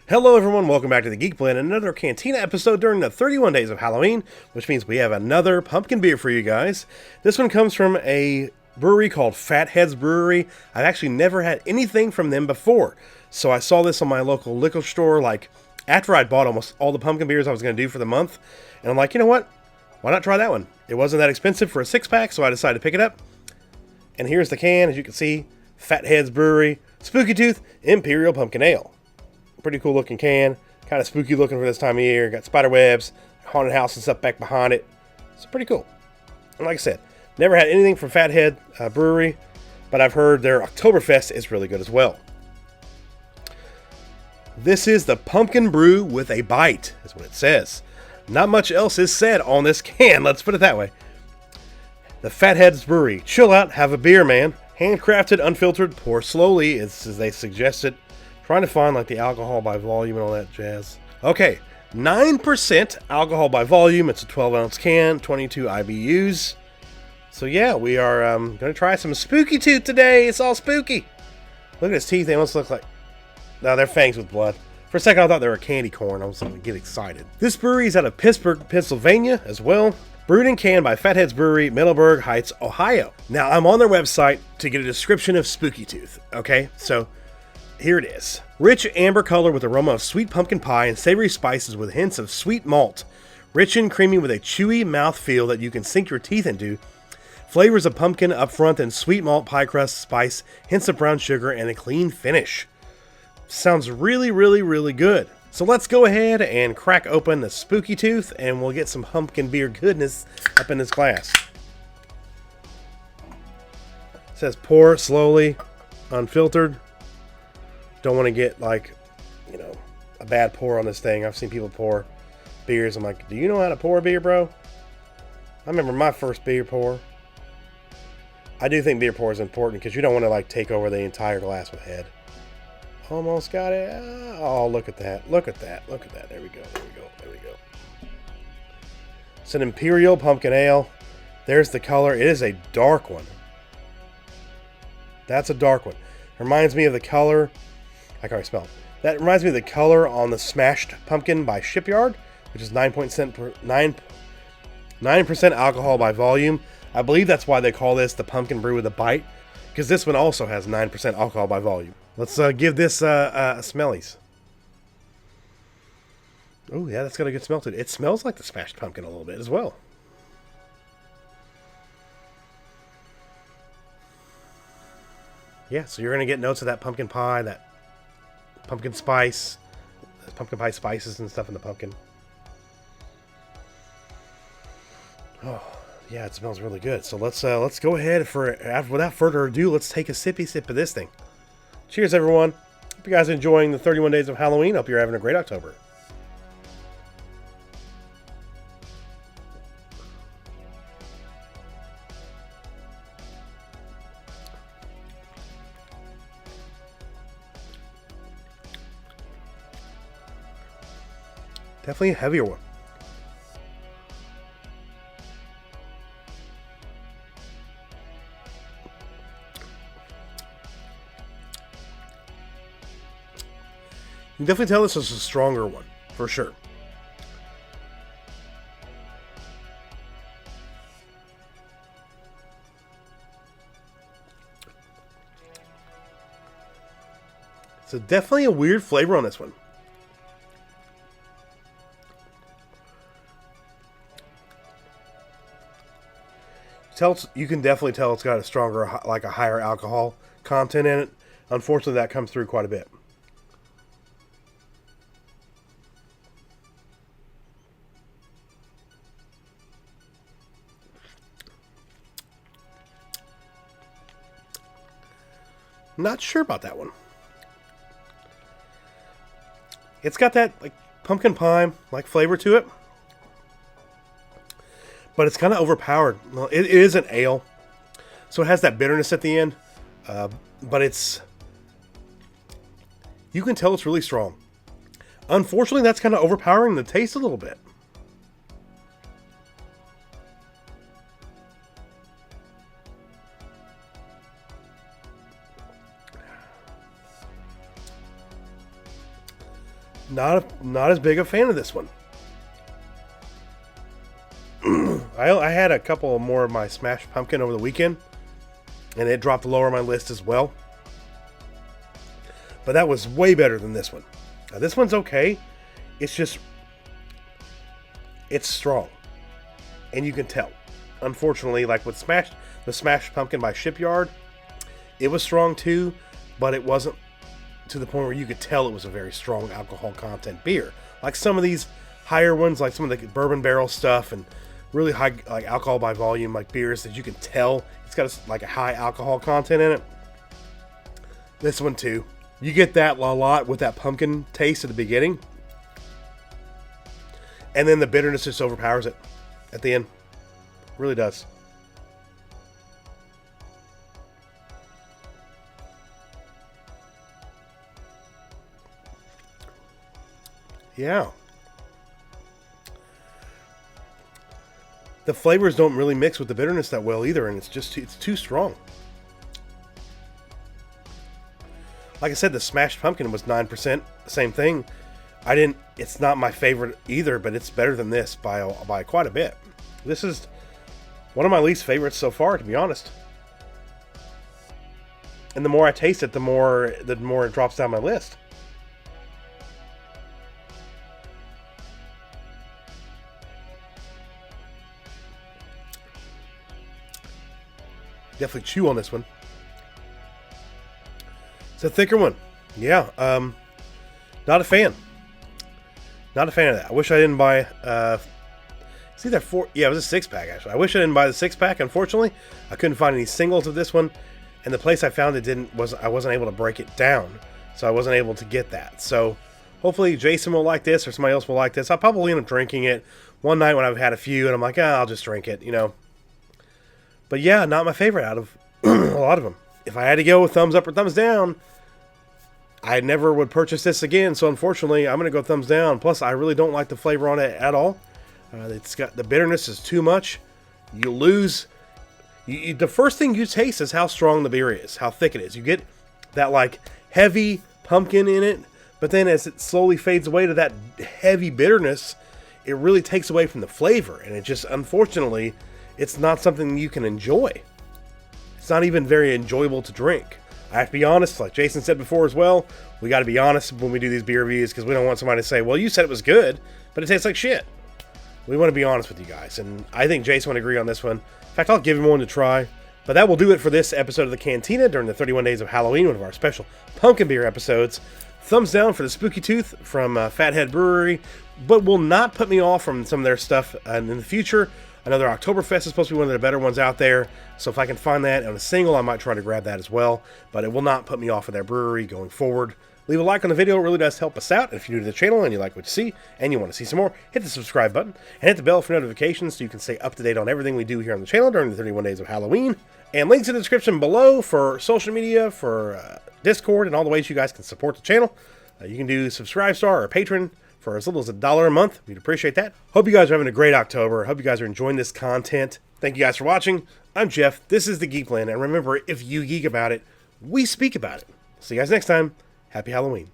Hello everyone, welcome back to the Geek Blend, another Cantina episode during the 31 days of Halloween, which means we have another pumpkin beer for you guys. This one comes from a brewery called Hedges Brewery. I've actually never had anything from them before, so I saw this on my local liquor store, like, after I'd bought almost all the pumpkin beers I was going to do for the month, and I'm like, you know what, why not try that one? It wasn't that expensive for a 6-pack, so I decided to pick it up, and here's the can, as you can see, Hedges Brewery, Spooky Tooth, Imperial Pumpkin Ale. Pretty cool looking can, kind of spooky looking for this time of year. Got spider webs, haunted house and stuff back behind it. It's pretty cool. And like I said, never had anything from Hedges Brewery, but I've heard their Oktoberfest is really good as well. This is the pumpkin brew with a bite, is what it says. Not much else is said on this can, let's put it that way. The Hedges Brewery. Chill out, have a beer, man. Handcrafted, unfiltered, pour slowly, as they suggested. Trying to find like the alcohol by volume and all that jazz. Okay, 9% alcohol by volume. It's a 12-ounce can, 22 IBUs. So yeah, we are going to try some Spooky Tooth today. It's all spooky. Look at his teeth. They almost look like... No, they're fangs with blood. For a second, I thought they were candy corn. I was going to get excited. This brewery is out of Pittsburgh, Pennsylvania as well. Brewed and canned by Hedges Brewery, Middleburg Heights, Ohio. Now, I'm on their website to get a description of Spooky Tooth. Okay, so... here it is. Rich amber color with aroma of sweet pumpkin pie and savory spices with hints of sweet malt. Rich and creamy with a chewy mouthfeel that you can sink your teeth into. Flavors of pumpkin up front and sweet malt pie crust, spice, hints of brown sugar, and a clean finish. Sounds really, really, really good. So let's go ahead and crack open the Spooky Tooth and we'll get some pumpkin beer goodness up in this glass. It says pour slowly, unfiltered. Don't want to get, like, you know, a bad pour on this thing. I've seen people pour beers. I'm like, do you know how to pour a beer, bro? I remember my first beer pour. I do think beer pour is important because you don't want to, like, take over the entire glass with head. Almost got it. Oh, look at that. Look at that. Look at that. There we go. There we go. There we go. It's an Imperial Pumpkin Ale. There's the color. It is a dark one. That's a dark one. Reminds me of the color... I can already smell it. That reminds me of the color on the Smashed Pumpkin by Shipyard, which is 9% alcohol by volume. I believe that's why they call this the pumpkin brew with a bite, because this one also has 9% alcohol by volume. Let's give this a smellies. Oh yeah, that's got a good smell to it. It smells like the Smashed Pumpkin a little bit as well. Yeah, so you're going to get notes of that pumpkin pie, that pumpkin spice, pumpkin pie spices and stuff in the pumpkin. Oh, yeah, it smells really good. So let's go ahead without further ado, let's take a sippy sip of this thing. Cheers, everyone. Hope you guys are enjoying the 31 days of Halloween. Hope you're having a great October. Definitely a heavier one. You can definitely tell this is a stronger one, for sure. So definitely a weird flavor on this one. You can definitely tell it's got a stronger, like a higher alcohol content in it. Unfortunately, that comes through quite a bit. Not sure about that one. It's got that like pumpkin pie like flavor to it. But it's kind of overpowered. Well, it is an ale, so it has that bitterness at the end. But it's... you can tell it's really strong. Unfortunately, that's kind of overpowering the taste a little bit. not as big a fan of this one. I had a couple more of my smashed pumpkin over the weekend, and it dropped lower on my list as well. But that was way better than this one. Now, this one's okay. It's strong, and you can tell. Unfortunately, like with the smashed pumpkin by Shipyard, it was strong too, but it wasn't to the point where you could tell it was a very strong alcohol content beer. Like some of these higher ones, like some of the bourbon barrel stuff and really high like alcohol by volume like beers that you can tell it's got like a high alcohol content in it. This one too. You get that a lot with that pumpkin taste at the beginning. And then the bitterness just overpowers it at the end. Really does. Yeah. The flavors don't really mix with the bitterness that well either, and it's too strong. Like I said, the smashed pumpkin was 9%, same thing. It's not my favorite either, but it's better than this by quite a bit. This is one of my least favorites so far, to be honest. And the more I taste it, the more it drops down my list. Definitely chew on this one. It's a thicker one. Yeah, not a fan. Not a fan of that. I wish I didn't buy, it's either it was a 6-pack actually. I wish I didn't buy the 6-pack, unfortunately. I couldn't find any singles of this one, and the place I found it I wasn't able to break it down, so I wasn't able to get that. So, hopefully Jason will like this, or somebody else will like this. I'll probably end up drinking it one night when I've had a few, and I'm like, I'll just drink it, you know. But yeah, not my favorite out of a lot of them. If I had to go with thumbs up or thumbs down, I never would purchase this again. So unfortunately, I'm going to go thumbs down. Plus, I really don't like the flavor on it at all. It's got the bitterness is too much. You lose. The first thing you taste is how strong the beer is, how thick it is. You get that like heavy pumpkin in it, but then as it slowly fades away to that heavy bitterness, it really takes away from the flavor, and it just unfortunately. It's not something you can enjoy. It's not even very enjoyable to drink. I have to be honest, like Jason said before as well, we got to be honest when we do these beer reviews because we don't want somebody to say, well, you said it was good, but it tastes like shit. We want to be honest with you guys, and I think Jason would agree on this one. In fact, I'll give him one to try. But that will do it for this episode of the Cantina during the 31 Days of Halloween, one of our special pumpkin beer episodes. Thumbs down for the Spooky Tooth from Fathead Brewery, but will not put me off from some of their stuff in the future. Another Oktoberfest is supposed to be one of the better ones out there, so if I can find that on a single, I might try to grab that as well, but it will not put me off of their brewery going forward. Leave a like on the video, it really does help us out. And if you're new to the channel and you like what you see, and you want to see some more, hit the subscribe button, and hit the bell for notifications so you can stay up to date on everything we do here on the channel during the 31 Days of Halloween. And links in the description below for social media, for Discord, and all the ways you guys can support the channel. You can do Subscribe Star or Patreon for as little as $1 a month. We'd appreciate that. Hope you guys are having a great October. Hope you guys are enjoying this content. Thank you guys for watching. I'm Jeff. This is the Geekblend. And remember, if you geek about it, we speak about it. See you guys next time. Happy Halloween.